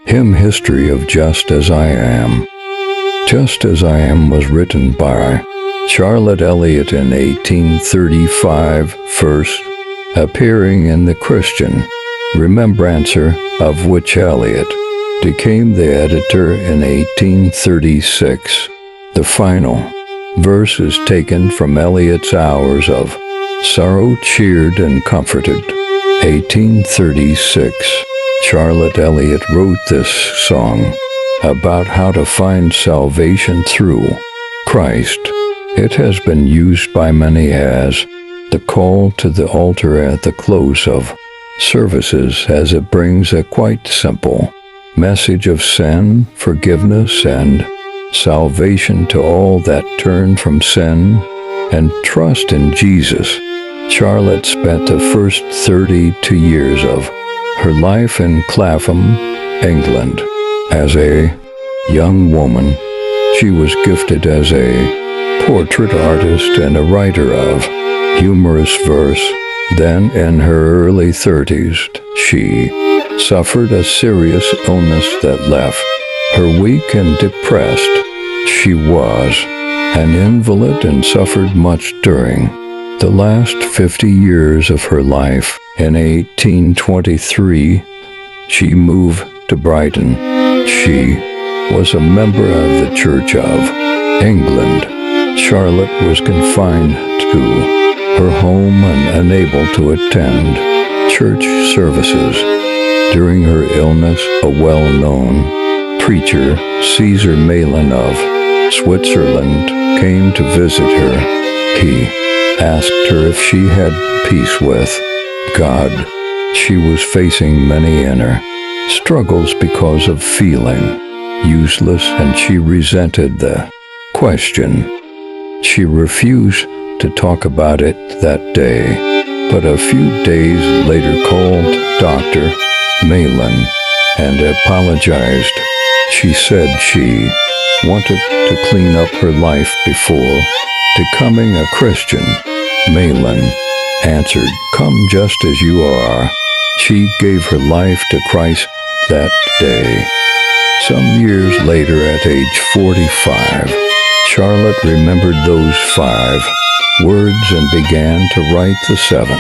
Hymn History of Just As I Am. Just As I Am was written by Charlotte Elliot in 1835, first appearing in the Christian Remembrancer, of which Elliott became the editor in 1836. The final verse is taken from Elliott's Hours of Sorrow Cheered and Comforted, 1836. Charlotte Elliot wrote this song about how to find salvation through Christ. It has been used by many as the call to the altar at the close of services, as it brings a quite simple message of sin, forgiveness, and salvation to all that turn from sin and trust in Jesus. Charlotte spent the first 32 years of her life in Clapham, England. As a young woman, she was gifted as a portrait artist and a writer of humorous verse. Then, in her early 30s, she suffered a serious illness that left her weak and depressed. She was an invalid and suffered much during the last 50 years of her life. In 1823, she moved to Brighton. She was a member of the Church of England. Charlotte was confined to her home and unable to attend church services. During her illness, a well-known preacher, Caesar Malin of Switzerland, came to visit her. He asked her if she had peace with God. She was facing many inner struggles because of feeling useless, and she resented the question. She refused to talk about it that day, but a few days later called Dr. Malin and apologized. She said she wanted to clean up her life before becoming a Christian. Malin answered, "Come just as you are." She gave her life to Christ that day. Some years later, at age 45, Charlotte remembered those 5 words and began to write the 7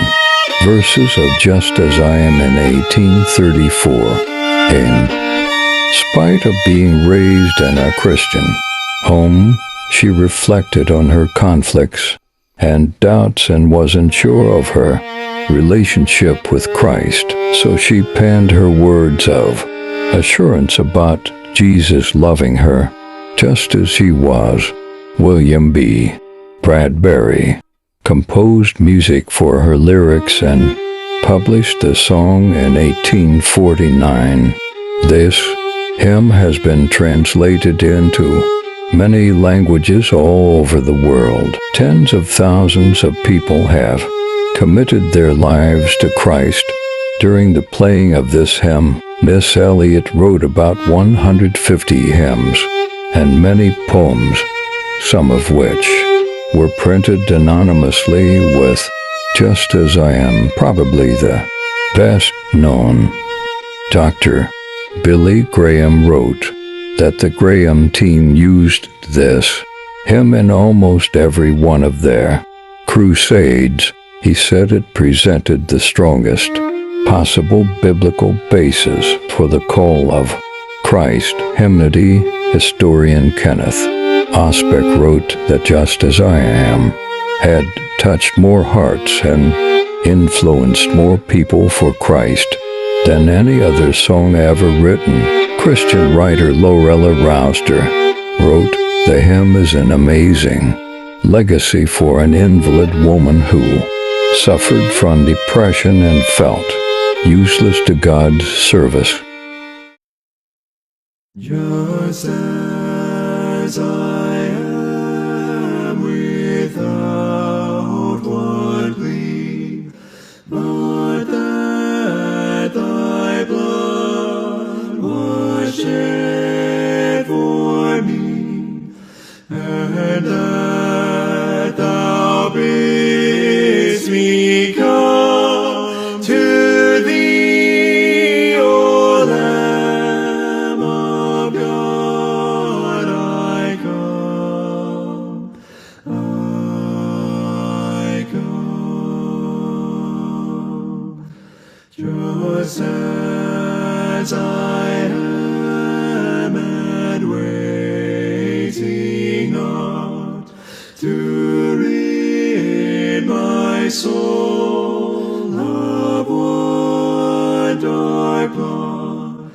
verses of Just As I Am in 1834. In spite of being raised in a Christian home, she reflected on her conflicts and doubts and was unsure of her relationship with Christ. So she penned her words of assurance about Jesus loving her just as he was. William B. Bradbury composed music for her lyrics and published the song in 1849. This hymn has been translated into many languages all over the world. Tens of thousands of people have committed their lives to Christ during the playing of this hymn. Miss Elliot wrote about 150 hymns and many poems, some of which were printed anonymously with Just As I Am, probably the best known. Dr. Billy Graham wrote that the Graham team used this hymn in almost every one of their crusades. He said it presented the strongest possible biblical basis for the call of Christ. Hymnody historian Kenneth Osbeck wrote that Just As I Am had touched more hearts and influenced more people for Christ than any other song ever written. Christian writer Lorella Rouster wrote, "The hymn is an amazing legacy for an invalid woman who suffered from depression and felt useless to God's service." Just as I am, without one plea, but that thy blood was shed for me, and that thou bidst me come to thee, O Lamb. as I am, and waiting not to rid my soul of one dark blot,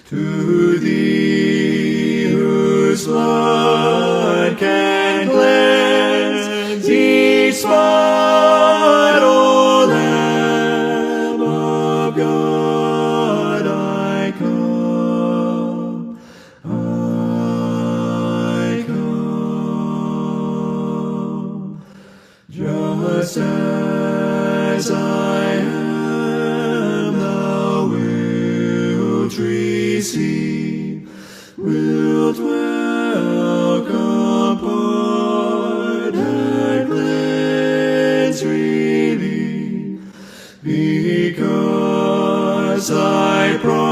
to thee whose blood can cleanse each spot, O Lamb of God, I come, I come. Just as I am, thou wilt receive, wilt welcome, pardon, cleanse, relieve, because thy promise